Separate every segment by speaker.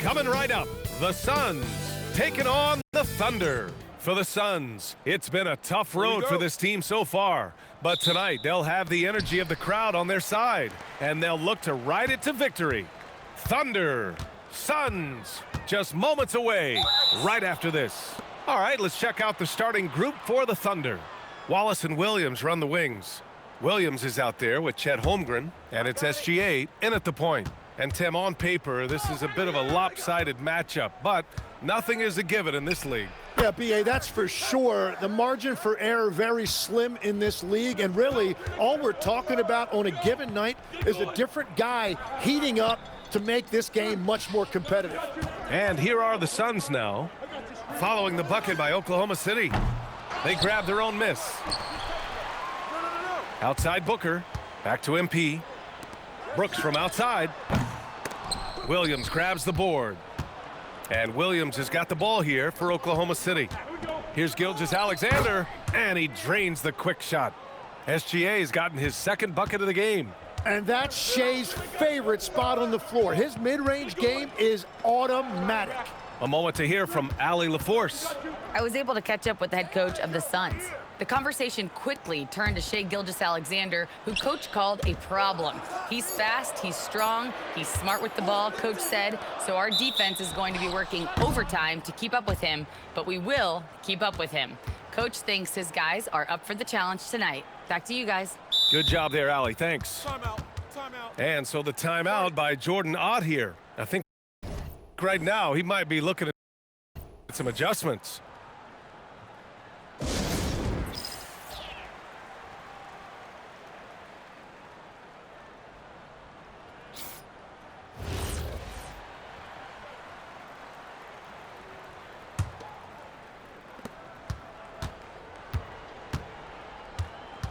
Speaker 1: Coming right up, the Suns taking on the Thunder. For the Suns, it's been a tough road for this team so far. But tonight, they'll have the energy of the crowd on their side, and they'll look to ride it to victory. Thunder, Suns, just moments away right after this. All right, let's check out the starting group for the Thunder. Wallace and Williams run the wings. Williams is out there with Chet Holmgren, and it's SGA in at the point. And Tim, on paper, this is a bit of a lopsided matchup, but nothing is a given in this league.
Speaker 2: Yeah, B.A., that's for sure. The margin for error very slim in this league, and really all we're talking about on a given night is a different guy heating up to make this game much more competitive.
Speaker 1: And here are the Suns now, following the bucket by Oklahoma City. They grab their own miss. Outside Booker, back to MP. Brooks from outside. Williams grabs the board. And Williams has got the ball here for Oklahoma City. Here's Gilgeous-Alexander, and he drains the quick shot. SGA has gotten his second bucket of the game.
Speaker 2: And that's Shea's favorite spot on the floor. His mid-range game is automatic.
Speaker 1: A moment to hear from Allie LaForce.
Speaker 3: I was able to catch up with the head coach of the Suns. The conversation quickly turned to Shai Gilgeous-Alexander, who coach called a problem. He's fast, he's strong, he's smart with the ball, coach said, so our defense is going to be working overtime to keep up with him, but we will keep up with him. Coach thinks his guys are up for the challenge tonight. Back to you guys.
Speaker 1: Good job there, Allie. Thanks.
Speaker 4: Timeout.
Speaker 1: And so the timeout by Jordan Ott here. I think right now he might be looking at some adjustments.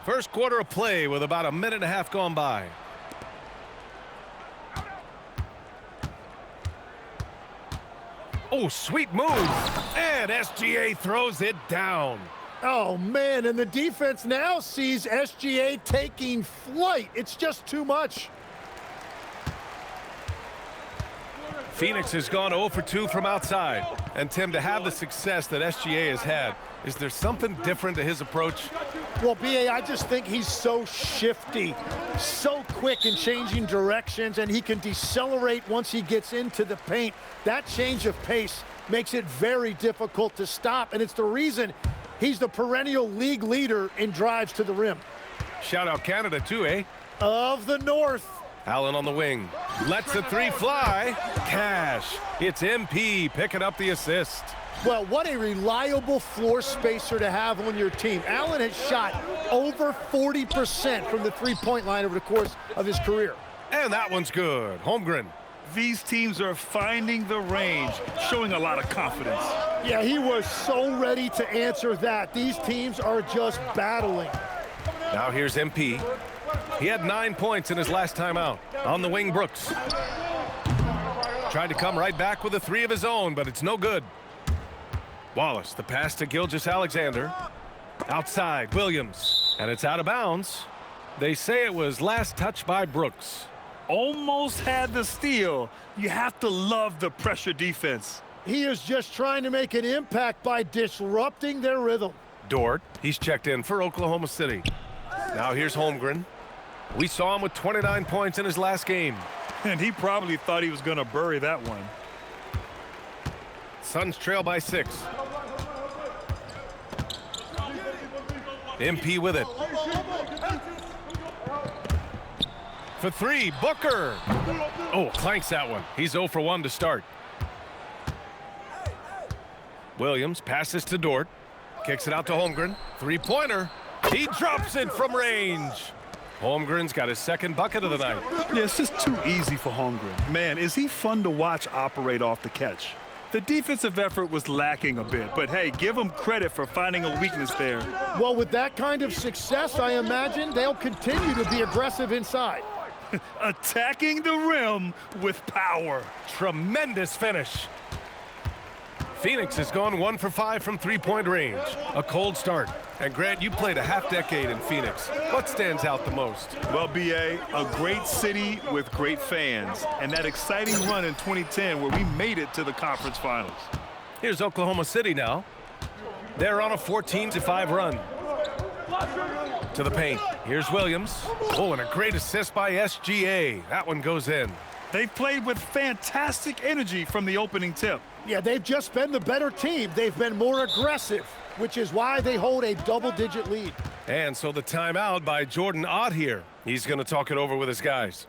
Speaker 1: First quarter of play with about a minute and a half gone by. Oh, sweet move. And SGA throws it down.
Speaker 2: Oh, man, and the defense now sees SGA taking flight. It's just too much.
Speaker 1: Phoenix has gone 0 for 2 from outside. And, Tim, to have the success that SGA has had, is there something different to his approach?
Speaker 2: Well, B.A., I just think he's so shifty, so quick in changing directions, and he can decelerate once he gets into the paint. That change of pace makes it very difficult to stop, and it's the reason he's the perennial league leader in drives to the rim.
Speaker 1: Shout out Canada, too, eh?
Speaker 2: Of the North.
Speaker 1: Allen on the wing. Lets the three fly. Cash. It's MP picking up the assist.
Speaker 2: Well, what a reliable floor spacer to have on your team. Allen has shot over 40% from the three-point line over the course of his career.
Speaker 1: And that one's good. Holmgren.
Speaker 4: These teams are finding the range, showing a lot of confidence.
Speaker 2: Yeah, he was so ready to answer that. These teams are just battling.
Speaker 1: Now here's MP. He had 9 points in his last time out. On the wing, Brooks. Tried to come right back with a three of his own, but it's no good. Wallace, the pass to Gilgeous-Alexander. Outside, Williams. And it's out of bounds. They say it was last touched by Brooks.
Speaker 4: Almost had the steal. You have to love the pressure defense.
Speaker 2: He is just trying to make an impact by disrupting their rhythm.
Speaker 1: Dort, he's checked in for Oklahoma City. Now here's Holmgren. We saw him with 29 points in his last game.
Speaker 4: And he probably thought he was going to bury that one.
Speaker 1: Suns trail by 6. MP with it. For 3, Booker. Oh, clanks that one. He's 0 for 1 to start. Williams passes to Dort. Kicks it out to Holmgren. Three-pointer. He drops it from range. Holmgren's got his second bucket of the night.
Speaker 4: Yeah, it's just too easy for Holmgren. Man, is he fun to watch operate off the catch. The defensive effort was lacking a bit, but hey, give him credit for finding a weakness there.
Speaker 2: Well, with that kind of success, I imagine they'll continue to be aggressive inside.
Speaker 4: Attacking the rim with power.
Speaker 1: Tremendous finish. Phoenix has gone 1 for 5 from three-point range. A cold start. And Grant, you played a half-decade in Phoenix. What stands out the most?
Speaker 4: Well, B.A., a great city with great fans, and that exciting run in 2010 where we made it to the conference finals.
Speaker 1: Here's Oklahoma City now. They're on a 14-5 run. To the paint. Here's Williams. Oh, and a great assist by SGA. That one goes in.
Speaker 4: They've played with fantastic energy from the opening tip.
Speaker 2: Yeah, they've just been the better team. They've been more aggressive, which is why they hold a double-digit lead.
Speaker 1: And so the timeout by Jordan Ott here. He's going to talk it over with his guys.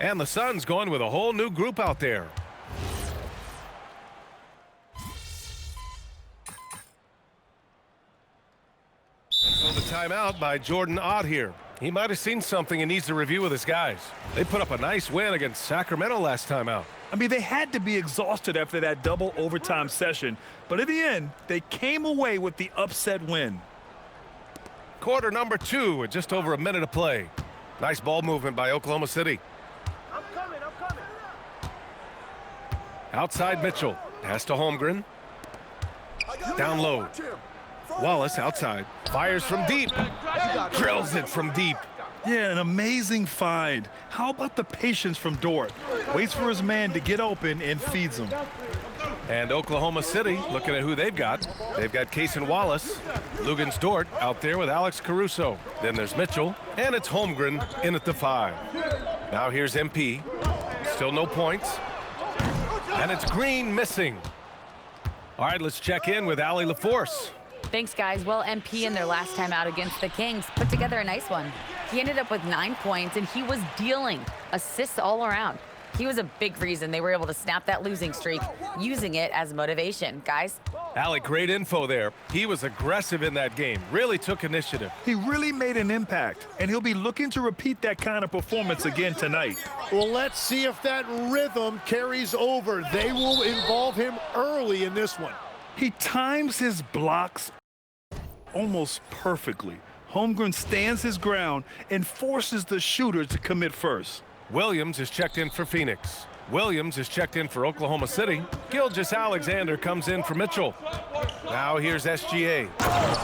Speaker 1: And the Suns going with a whole new group out there. So the timeout by Jordan Ott here. He might have seen something and needs to review with his guys. They put up a nice win against Sacramento last time out.
Speaker 4: I mean, they had to be exhausted after that double overtime session, but in the end, they came away with the upset win.
Speaker 1: Quarter number 2 with just over a minute to play. Nice ball movement by Oklahoma City.
Speaker 2: I'm coming.
Speaker 1: Outside Mitchell. Pass to Holmgren. Down low. Wallace outside. Fires from deep. Drills it from deep.
Speaker 4: Yeah, an amazing find. How about the patience from Dort? Waits for his man to get open and feeds him.
Speaker 1: And Oklahoma City, looking at who they've got. They've got Cason Wallace, Luguentz Dort out there with Alex Caruso. Then there's Mitchell, and it's Holmgren in at the 5. Now here's MP. Still no points. And it's Green missing. All right, let's check in with Allie LaForce.
Speaker 3: Thanks, guys. Well, MP in their last time out against the Kings put together a nice one. He ended up with 9 points, and he was dealing assists all around. He was a big reason they were able to snap that losing streak, using it as motivation. Guys?
Speaker 1: Allie, great info there. He was aggressive in that game, really took initiative.
Speaker 4: He really made an impact, and he'll be looking to repeat that kind of performance again tonight.
Speaker 2: Well, let's see if that rhythm carries over. They will involve him early in this one.
Speaker 4: He times his blocks almost perfectly. Holmgren stands his ground and forces the shooter to commit first.
Speaker 1: Williams is checked in for Phoenix. Williams is checked in for Oklahoma City. Gilgeous-Alexander comes in for Mitchell. Now here's SGA.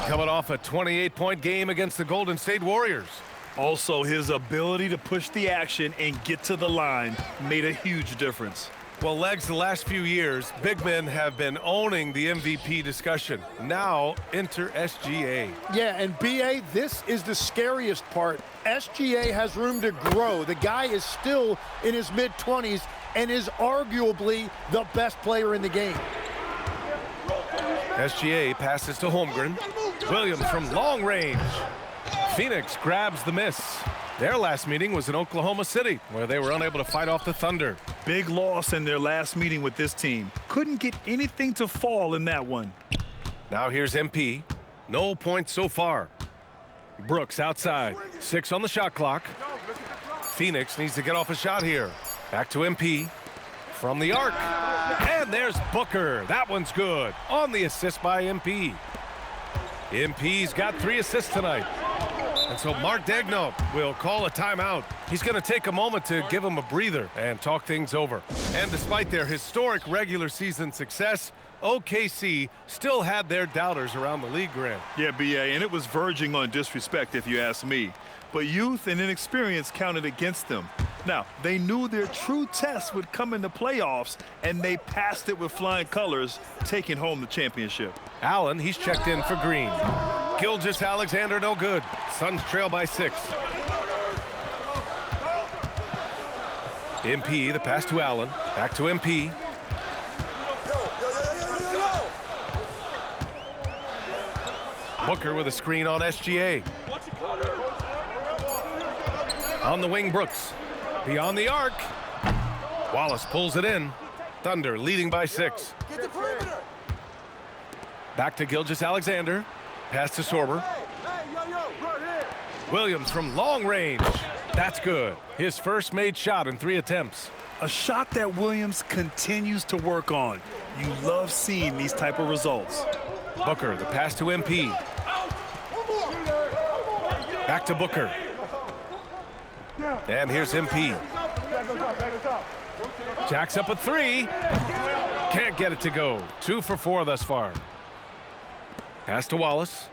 Speaker 1: Coming off a 28-point game against the Golden State Warriors.
Speaker 4: Also, his ability to push the action and get to the line made a huge difference.
Speaker 1: Well, Legs, the last few years, big men have been owning the MVP discussion. Now, enter SGA.
Speaker 2: Yeah, and BA, this is the scariest part. SGA has room to grow. The guy is still in his mid-20s and is arguably the best player in the game.
Speaker 1: SGA passes to Holmgren. Williams from long range. Phoenix grabs the miss. Their last meeting was in Oklahoma City, where they were unable to fight off the Thunder.
Speaker 4: Big loss in their last meeting with this team. Couldn't get anything to fall in that one.
Speaker 1: Now here's MP. No points so far. Brooks outside. 6 on the shot clock. Phoenix needs to get off a shot here. Back to MP. From the arc. And there's Booker. That one's good. On the assist by MP. MP's got 3 assists tonight. And so Mark Daigneault will call a timeout. He's going to take a moment to give him a breather and talk things over. And despite their historic regular season success, OKC still had their doubters around the league, Grant.
Speaker 4: Yeah, BA, and it was verging on disrespect if you ask me. But youth and inexperience counted against them. Now, they knew their true test would come in the playoffs, and they passed it with flying colors, taking home the championship.
Speaker 1: Allen, he's checked in for Green. Gilgeous-Alexander, no good. Suns trail by 6. MP, the pass to Allen. Back to MP. Booker with a screen on SGA. On the wing, Brooks. Beyond the arc. Wallace pulls it in. Thunder leading by 6. Back to Gilgeous-Alexander. Pass to Sorber. Williams from long range. That's good. His first made shot in 3 attempts.
Speaker 4: A shot that Williams continues to work on. You love seeing these type of results.
Speaker 1: Booker, the pass to MP. Back to Booker. And here's MP. Jacks up a three. Can't get it to go. 2 for 4 thus far. Pass to Wallace.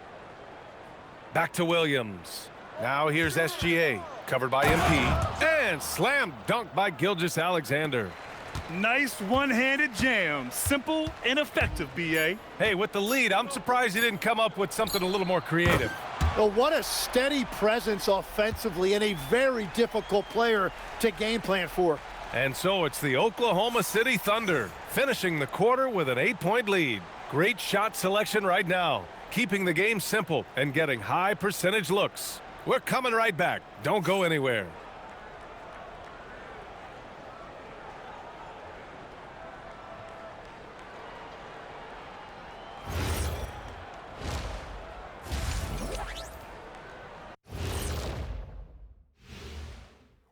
Speaker 1: Back to Williams. Now here's SGA. Covered by MP. And slam dunk by Gilgeous-Alexander.
Speaker 4: Nice one-handed jam. Simple and effective, B.A.
Speaker 1: Hey, with the lead, I'm surprised he didn't come up with something a little more creative.
Speaker 2: Well, what a steady presence offensively and a very difficult player to game plan for.
Speaker 1: And so it's the Oklahoma City Thunder finishing the quarter with an 8-point lead. Great shot selection right now, keeping the game simple and getting high percentage looks. We're coming right back. Don't go anywhere.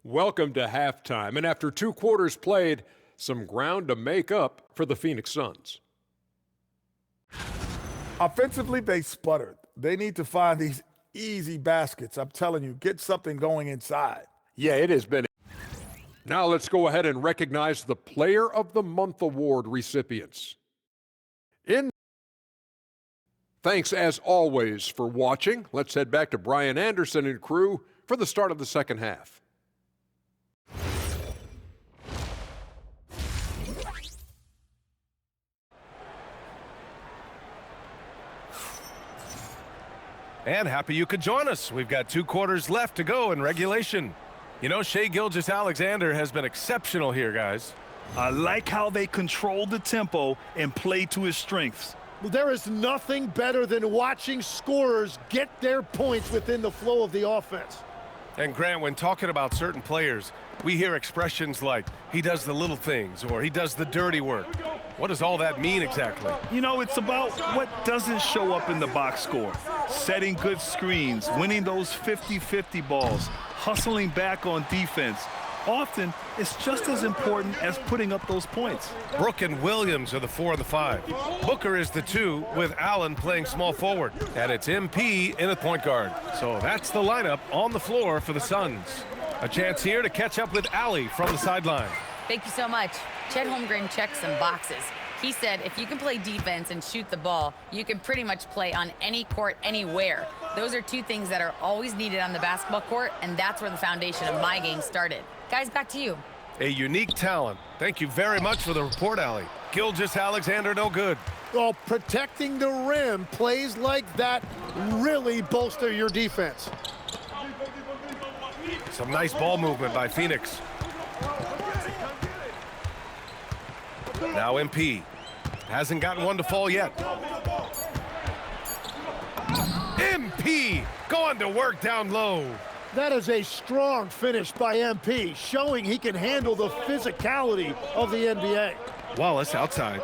Speaker 5: Welcome to halftime, and after 2 quarters played, some ground to make up for the Phoenix Suns.
Speaker 6: Offensively, they sputtered. They need to find these easy baskets. I'm telling you, get something going inside.
Speaker 5: Yeah, it has been. Now let's go ahead and recognize the Player of the Month award recipients. Thanks, as always, for watching. Let's head back to Brian Anderson and crew for the start of the second half.
Speaker 1: And happy you could join us. We've got 2 quarters left to go in regulation. You know, Shai Gilgeous-Alexander has been exceptional here, guys.
Speaker 4: I like how they control the tempo and play to his strengths.
Speaker 2: Well, there is nothing better than watching scorers get their points within the flow of the offense.
Speaker 1: And Grant, when talking about certain players, we hear expressions like, he does the little things, or he does the dirty work. What does all that mean exactly?
Speaker 4: You know, it's about what doesn't show up in the box score. Setting good screens, winning those 50-50 balls, hustling back on defense. Often, it's just as important as putting up those points.
Speaker 1: Brook and Williams are the 4 and the 5. Booker is the 2, with Allen playing small forward. And it's MP in the point guard. So that's the lineup on the floor for the Suns. A chance here to catch up with Allie from the sideline.
Speaker 3: Thank you so much. Chet Holmgren checked some boxes. He said if you can play defense and shoot the ball, you can pretty much play on any court, anywhere. Those are 2 things that are always needed on the basketball court, and that's where the foundation of my game started. Guys, back to you.
Speaker 1: A unique talent. Thank you very much for the report, Allie. Gilgeous-Alexander no good.
Speaker 2: Well, protecting the rim, plays like that really bolster your defense.
Speaker 1: Some nice ball movement by Phoenix. Now MP. Hasn't gotten one to fall yet. MP going to work down low.
Speaker 2: That is a strong finish by MP, showing he can handle the physicality of the NBA.
Speaker 1: Wallace outside.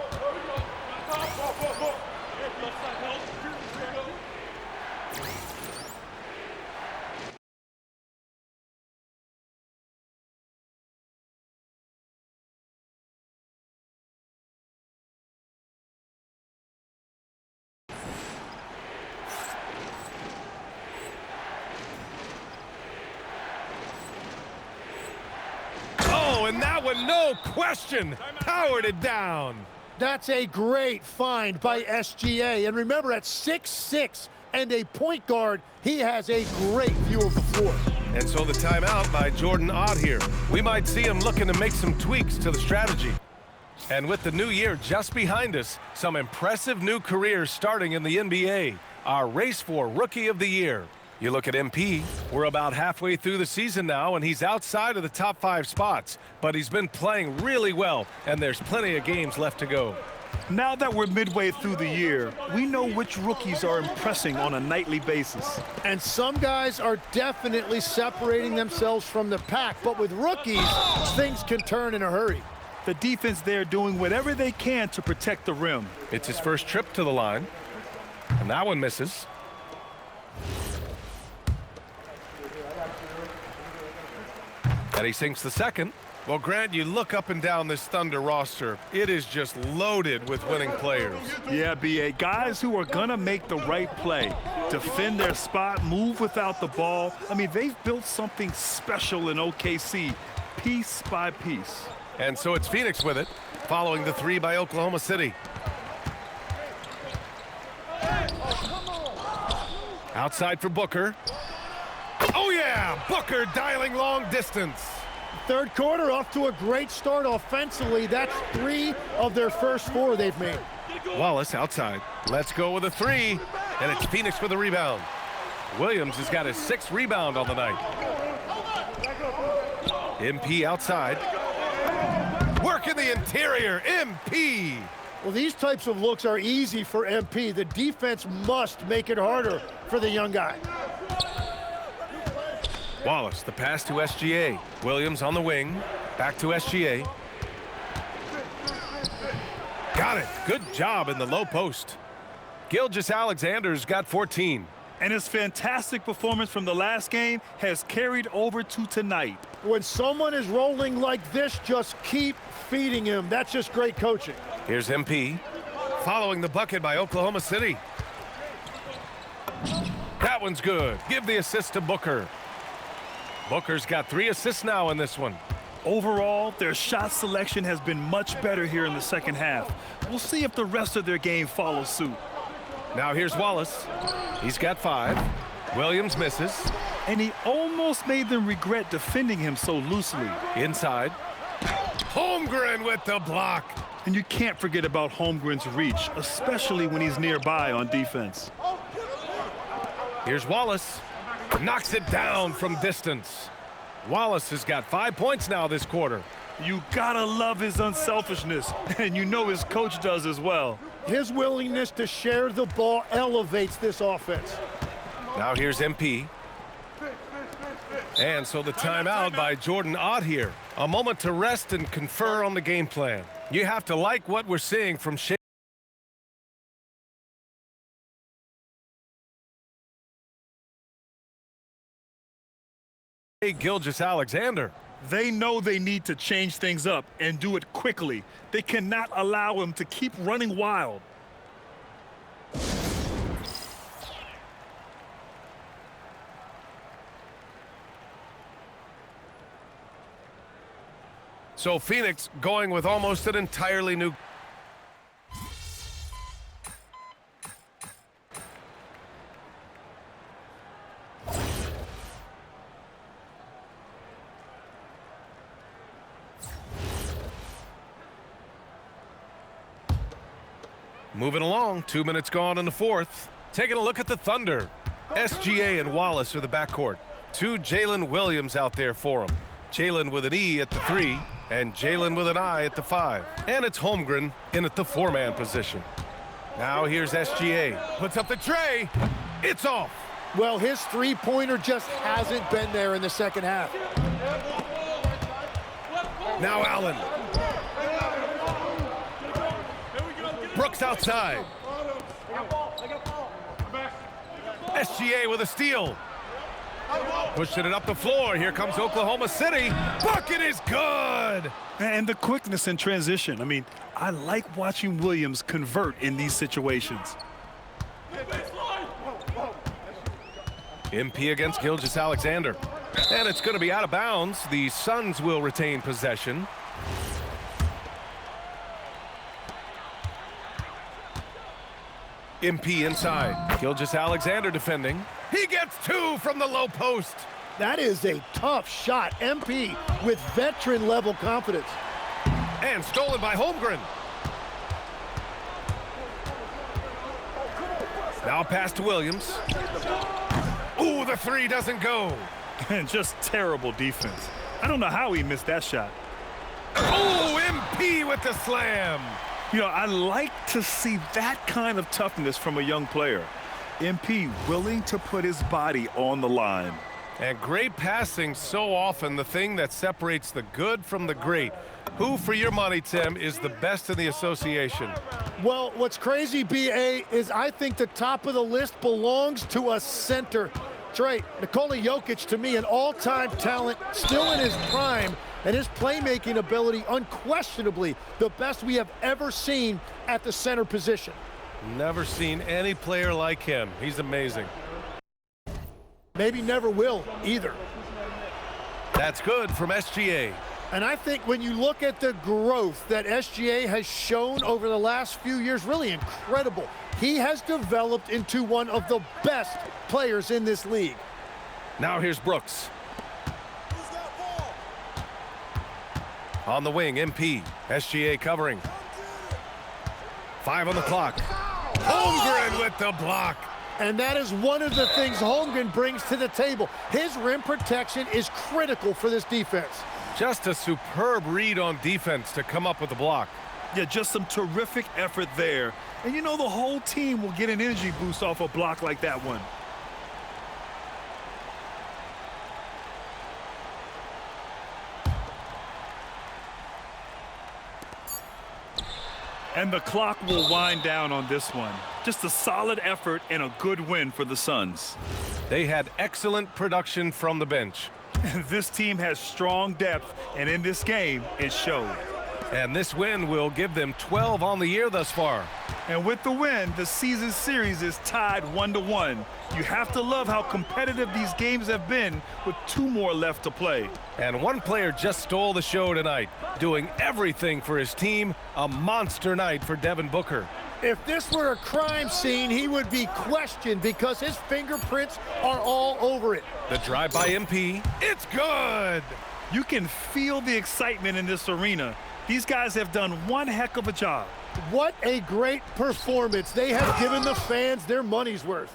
Speaker 1: And that one, no question, powered it down.
Speaker 2: That's a great find by SGA. And remember, at 6'6" and a point guard, he has a great view of the floor.
Speaker 1: And so the timeout by Jordan Ott here. We might see him looking to make some tweaks to the strategy. And with the new year just behind us, some impressive new careers starting in the NBA. Our race for Rookie of the Year. You look at MP, we're about halfway through the season now, and he's outside of the top 5 spots. But he's been playing really well, and there's plenty of games left to go.
Speaker 4: Now that we're midway through the year, we know which rookies are impressing on a nightly basis.
Speaker 2: And some guys are definitely separating themselves from the pack. But with rookies, things can turn in a hurry.
Speaker 4: The defense there doing whatever they can to protect the rim.
Speaker 1: It's his first trip to the line, and that one misses. And he sinks the second. Well, Grant, you look up and down this Thunder roster. It is just loaded with winning players.
Speaker 4: Yeah, B.A. Guys who are going to make the right play, defend their spot, move without the ball. I mean, they've built something special in OKC, piece by piece.
Speaker 1: And so it's Phoenix with it, following the three by Oklahoma City. Outside for Booker. Oh, yeah! Booker dialing long distance.
Speaker 2: Third quarter off to a great start offensively. That's 3 of their first 4 they've made.
Speaker 1: Wallace outside. Let's go with a 3. And it's Phoenix with a rebound. Williams has got his 6th rebound on the night. MP outside. Work in the interior. MP.
Speaker 2: Well, these types of looks are easy for MP. The defense must make it harder for the young guy.
Speaker 1: Wallace, the pass to SGA. Williams on the wing. Back to SGA. Got it. Good job in the low post. Gilgeous-Alexander's got 14.
Speaker 4: And his fantastic performance from the last game has carried over to tonight.
Speaker 2: When someone is rolling like this, just keep feeding him. That's just great coaching.
Speaker 1: Here's MP. Following the bucket by Oklahoma City. That one's good. Give the assist to Booker. Booker's got 3 assists now in this one.
Speaker 4: Overall, their shot selection has been much better here in the second half. We'll see if the rest of their game follows suit.
Speaker 1: Now here's Wallace. He's got 5. Williams misses.
Speaker 4: And he almost made them regret defending him so loosely.
Speaker 1: Inside. Holmgren with the block.
Speaker 4: And you can't forget about Holmgren's reach, especially when he's nearby on defense.
Speaker 1: Here's Wallace. Knocks it down from distance. Wallace has got 5 points now this quarter.
Speaker 4: You gotta love his unselfishness, and you know his coach does as well.
Speaker 2: His willingness to share the ball elevates this offense.
Speaker 1: Now here's MP. And so the timeout by Jordan Ott here. A moment to rest and confer on the game plan. You have to like what we're seeing from Shai Gilgeous-Alexander.
Speaker 4: They know they need to change things up and do it quickly. They cannot allow him to keep running wild.
Speaker 1: So Phoenix going with almost an entirely new. Moving along, 2 minutes gone in the fourth. Taking a look at the Thunder. SGA and Wallace are the backcourt. 2 Jalen Williams out there for them. Jalen with an E at the 3, and Jalen with an I at the 5. And it's Holmgren in at the 4-man position. Now here's SGA. Puts up the tray. It's off.
Speaker 2: Well, his three-pointer just hasn't been there in the second half.
Speaker 1: Now Allen. Brooks outside. SGA with a steal. Pushing it up the floor. Here comes Oklahoma City. Bucket is good.
Speaker 4: And the quickness in transition. I mean, I like watching Williams convert in these situations.
Speaker 1: MP against Gilgeous-Alexander. And it's going to be out of bounds. The Suns will retain possession. MP inside. Gilgeous-Alexander defending. He gets 2 from the low post.
Speaker 2: That is a tough shot. MP with veteran-level confidence.
Speaker 1: And stolen by Holmgren. Now pass to Williams. Ooh, the 3 doesn't go.
Speaker 4: And just terrible defense. I don't know how he missed that shot.
Speaker 1: Oh, MP with the slam.
Speaker 4: You know, I like to see that kind of toughness from a young player. MP willing to put his body on the line.
Speaker 1: And great passing, so often the thing that separates the good from the great. Who, for your money, Tim, is the best in the association?
Speaker 2: Well, what's crazy, B.A., is I think the top of the list belongs to a center. That's right. Nikola Jokic, to me, an all-time talent, still in his prime, and his playmaking ability unquestionably the best we have ever seen at the center position.
Speaker 1: Never seen any player like him. He's amazing.
Speaker 2: Maybe never will either.
Speaker 1: That's good from SGA.
Speaker 2: And I think when you look at the growth that SGA has shown over the last few years, really incredible. He has developed into one of the best players in this league.
Speaker 1: Now here's Brooks. On the wing, MP. SGA covering. 5 on the clock. Holmgren with the block.
Speaker 2: And that is one of the things Holmgren brings to the table. His rim protection is critical for this defense.
Speaker 1: Just a superb read on defense to come up with the block.
Speaker 4: Yeah, just some terrific effort there. And you know the whole team will get an energy boost off a block like that one. And the clock will wind down on this one. Just a solid effort and a good win for the Suns.
Speaker 1: They had excellent production from the bench.
Speaker 4: This team has strong depth, and in this game, it showed.
Speaker 1: And this win will give them 12 on the year thus far.
Speaker 4: And with the win, the season series is tied 1-1. You have to love how competitive these games have been with 2 more left to play.
Speaker 1: And one player just stole the show tonight, doing everything for his team. A monster night for Devin Booker.
Speaker 2: If this were a crime scene, he would be questioned because his fingerprints are all over it.
Speaker 1: The drive by MP. It's good.
Speaker 4: You can feel the excitement in this arena. These guys have done one heck of a job.
Speaker 2: What a great performance. They have given the fans their money's worth.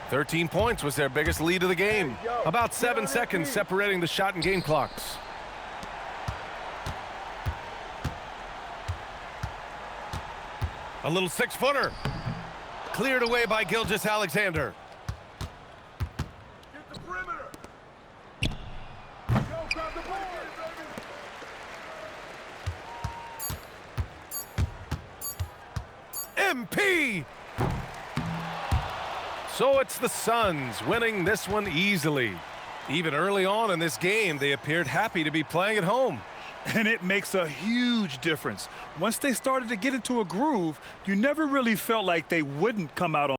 Speaker 1: 13 points was their biggest lead of the game. About 7 seconds separating the shot and game clocks. A little 6-footer. Cleared away by Gilgeous-Alexander.
Speaker 6: Get the perimeter.
Speaker 1: MP! So it's the Suns winning this one easily. Even early on in this game, they appeared happy to be playing at home.
Speaker 4: And it makes a huge difference. Once they started to get into a groove, you never really felt like they wouldn't come out on